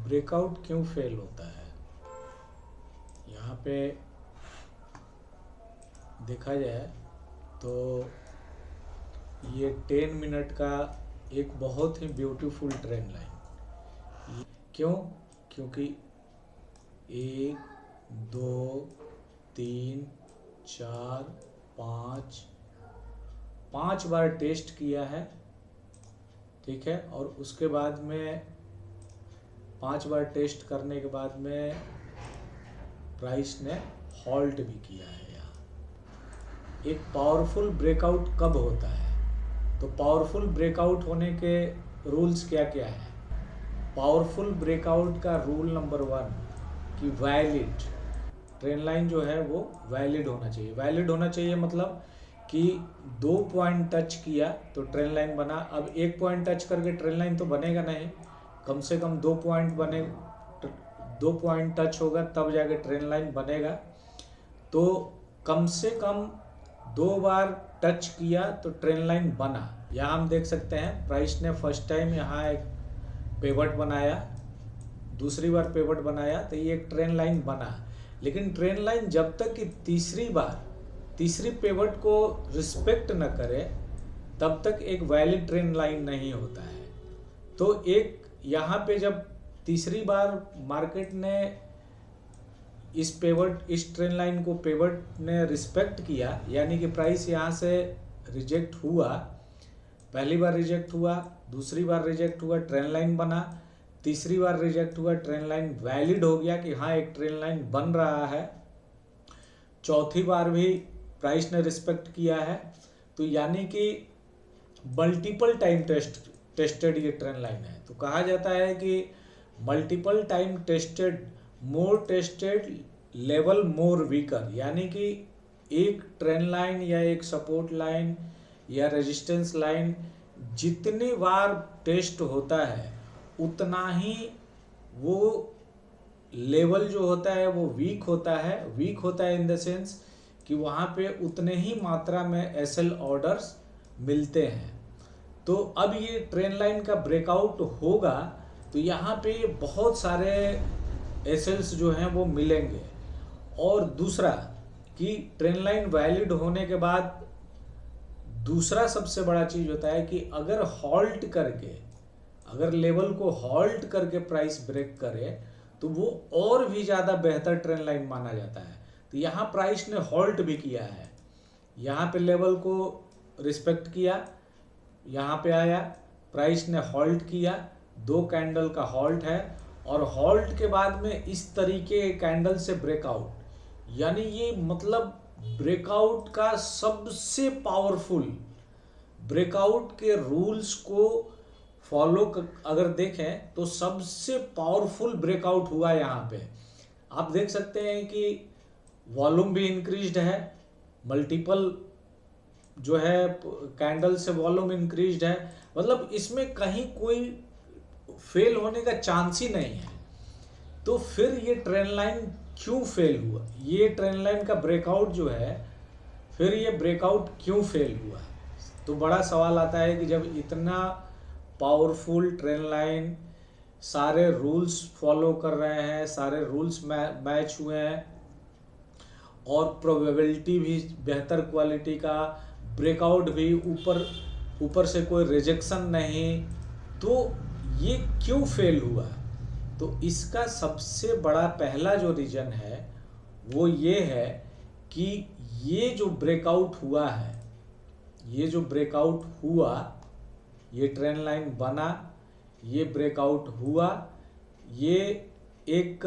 Breakout क्यों fail होता है। यहाँ पे देखा जाए तो ये 10 मिनट का एक बहुत ही ब्यूटीफुल ट्रेंड लाइन। क्यों? क्योंकि 1 2 3 4 5 बार टेस्ट किया है, ठीक है। और उसके बाद में 5 बार टेस्ट करने के बाद में प्राइस ने हॉल्ट भी किया है। यहाँ एक पावरफुल ब्रेकआउट कब होता है, तो पावरफुल ब्रेकआउट होने के रूल्स क्या क्या है। पावरफुल ब्रेकआउट का रूल नंबर 1 कि वैलिड ट्रेंड लाइन जो है वो वैलिड होना चाहिए। वैलिड होना चाहिए मतलब कि 2 पॉइंट टच किया तो ट्रेंड लाइन बना। अब 1 पॉइंट टच करके ट्रेंड लाइन तो बनेगा नहीं, कम से कम 2 पॉइंट बने, 2 पॉइंट टच होगा तब जाके ट्रेंड लाइन बनेगा। तो कम से कम 2 बार टच किया तो ट्रेंड लाइन बना। यहाँ हम देख सकते हैं प्राइस ने फर्स्ट टाइम यहाँ एक पिवट बनाया, दूसरी बार पिवट बनाया तो ये एक ट्रेंड लाइन बना। लेकिन ट्रेंड लाइन जब तक कि तीसरी पिवट को रिस्पेक्ट न करे तब तक एक वैलिड ट्रेंड लाइन नहीं होता है। तो एक यहाँ पे जब तीसरी बार मार्केट ने इस ट्रेंड लाइन को पिवट ने रिस्पेक्ट किया, यानी कि प्राइस यहाँ से रिजेक्ट हुआ, पहली बार रिजेक्ट हुआ, दूसरी बार रिजेक्ट हुआ, ट्रेंड लाइन बना, तीसरी बार रिजेक्ट हुआ, ट्रेंड लाइन वैलिड हो गया कि हाँ एक ट्रेंड लाइन बन रहा है, चौथी बार भी प्राइस ने रिस्पेक्ट किया है। तो यानी कि मल्टीपल टाइम टेस्टेड ये ट्रेंड लाइन है। तो कहा जाता है कि मल्टीपल टाइम टेस्टेड, मोर टेस्टेड, लेवल मोर वीकर, यानी कि एक ट्रेंड लाइन या एक सपोर्ट लाइन या रेजिस्टेंस लाइन जितनी बार टेस्ट होता है उतना ही वो लेवल जो होता है वो वीक होता है इन द सेंस कि वहाँ पे उतने ही मात्रा में एसएल ऑर्डर्स मिलते हैं। तो अब ये ट्रेंड लाइन का ब्रेकआउट होगा तो यहाँ पे बहुत सारे एसएल्स जो हैं वो मिलेंगे। और दूसरा कि ट्रेंड लाइन वैलिड होने के बाद दूसरा सबसे बड़ा चीज़ होता है कि अगर लेवल को हॉल्ट करके प्राइस ब्रेक करे तो वो और भी ज़्यादा बेहतर ट्रेंड लाइन माना जाता है। तो यहाँ प्राइस ने हॉल्ट भी किया है, यहाँ पे लेवल को रिस्पेक्ट किया, यहाँ पे आया, प्राइस ने हॉल्ट किया, 2 कैंडल का हॉल्ट है, और हॉल्ट के बाद में इस तरीके कैंडल से ब्रेकआउट, यानी ये मतलब ब्रेकआउट का सबसे पावरफुल, ब्रेकआउट के रूल्स को फॉलो अगर देखें तो सबसे पावरफुल ब्रेकआउट हुआ यहाँ पे। आप देख सकते हैं कि वॉल्यूम भी इंक्रीज्ड है, मल्टीपल जो है कैंडल से वॉल्यूम इंक्रीज्ड है, मतलब इसमें कहीं कोई फेल होने का चांस ही नहीं है। तो फिर ये ट्रेंड लाइन क्यों फेल हुआ, ये ट्रेंड लाइन का ब्रेकआउट जो है फिर ये ब्रेकआउट क्यों फेल हुआ। तो बड़ा सवाल आता है कि जब इतना पावरफुल ट्रेंड लाइन सारे रूल्स फॉलो कर रहे हैं, सारे रूल्स मैच हुए हैं और प्रोबेबिलिटी भी बेहतर क्वालिटी का, ब्रेकआउट भी ऊपर से कोई रिजेक्शन नहीं, तो ये क्यों फेल हुआ। तो इसका सबसे बड़ा पहला जो रीज़न है वो ये है कि ये जो ब्रेकआउट हुआ है, ये जो ब्रेकआउट हुआ, ये ट्रेंड लाइन बना, ये ब्रेकआउट हुआ, ये एक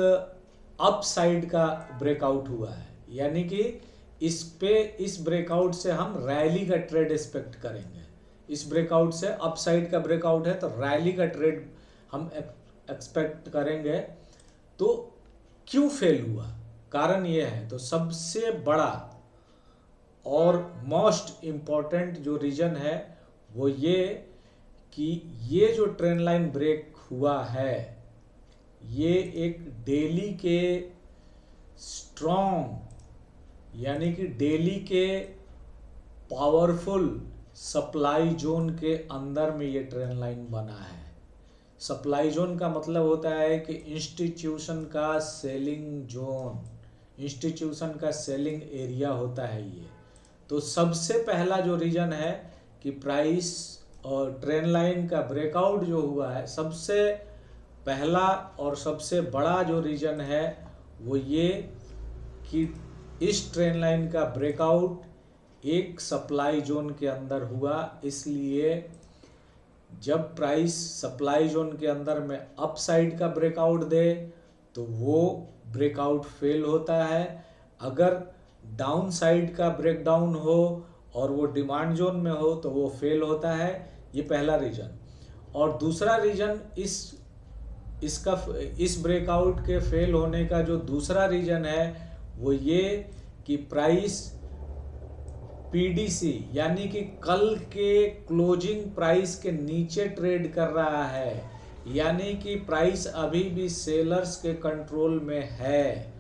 अपसाइड का ब्रेकआउट हुआ है, यानी कि इस ब्रेकआउट से हम रैली का ट्रेड एक्सपेक्ट करेंगे। इस ब्रेकआउट से अपसाइड का ब्रेकआउट है तो रैली का ट्रेड हम एक्सपेक्ट करेंगे। तो क्यों फेल हुआ, कारण ये है। तो सबसे बड़ा और मोस्ट इम्पॉर्टेंट जो रीजन है वो ये कि ये जो ट्रेंड लाइन ब्रेक हुआ है ये एक डेली के स्ट्रॉन्ग, यानी कि डेली के पावरफुल सप्लाई जोन के अंदर में ये ट्रेंड लाइन बना है। सप्लाई जोन का मतलब होता है कि इंस्टीट्यूशन का सेलिंग जोन, इंस्टीट्यूशन का सेलिंग एरिया होता है ये। तो सबसे पहला जो रीजन है कि प्राइस और ट्रेंड लाइन का ब्रेकआउट जो हुआ है, सबसे पहला और सबसे बड़ा जो रीजन है वो ये कि इस ट्रेंड लाइन का ब्रेकआउट एक सप्लाई जोन के अंदर हुआ। इसलिए जब प्राइस सप्लाई जोन के अंदर में अपसाइड का ब्रेकआउट दे तो वो ब्रेकआउट फेल होता है। अगर डाउन साइड का ब्रेकडाउन हो और वो डिमांड जोन में हो तो वो फेल होता है। ये पहला रीजन। और दूसरा रीजन इस ब्रेकआउट के फेल होने का जो दूसरा रीजन है वो ये कि प्राइस पीडीसी यानी कि कल के क्लोजिंग प्राइस के नीचे ट्रेड कर रहा है, यानी कि प्राइस अभी भी सेलर्स के कंट्रोल में है।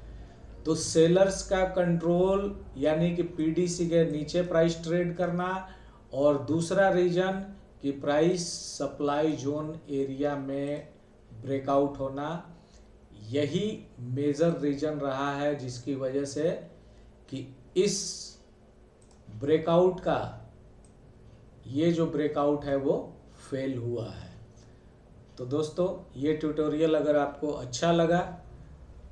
तो सेलर्स का कंट्रोल यानी कि पीडीसी के नीचे प्राइस ट्रेड करना, और दूसरा रीजन कि प्राइस सप्लाई जोन एरिया में ब्रेकआउट होना, यही मेजर रीजन रहा है जिसकी वजह से कि इस ब्रेकआउट का ये जो ब्रेकआउट है वो फेल हुआ है। तो दोस्तों, ये ट्यूटोरियल अगर आपको अच्छा लगा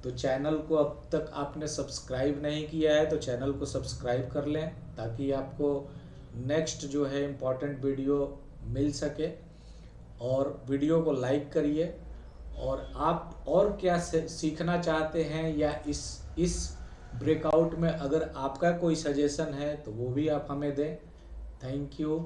तो चैनल को अब तक आपने सब्सक्राइब नहीं किया है तो चैनल को सब्सक्राइब कर लें ताकि आपको नेक्स्ट जो है इम्पॉर्टेंट वीडियो मिल सके। और वीडियो को लाइक करिए, और आप और क्या सीखना चाहते हैं या इस ब्रेकआउट में अगर आपका कोई सजेशन है तो वो भी आप हमें दें। Thank you.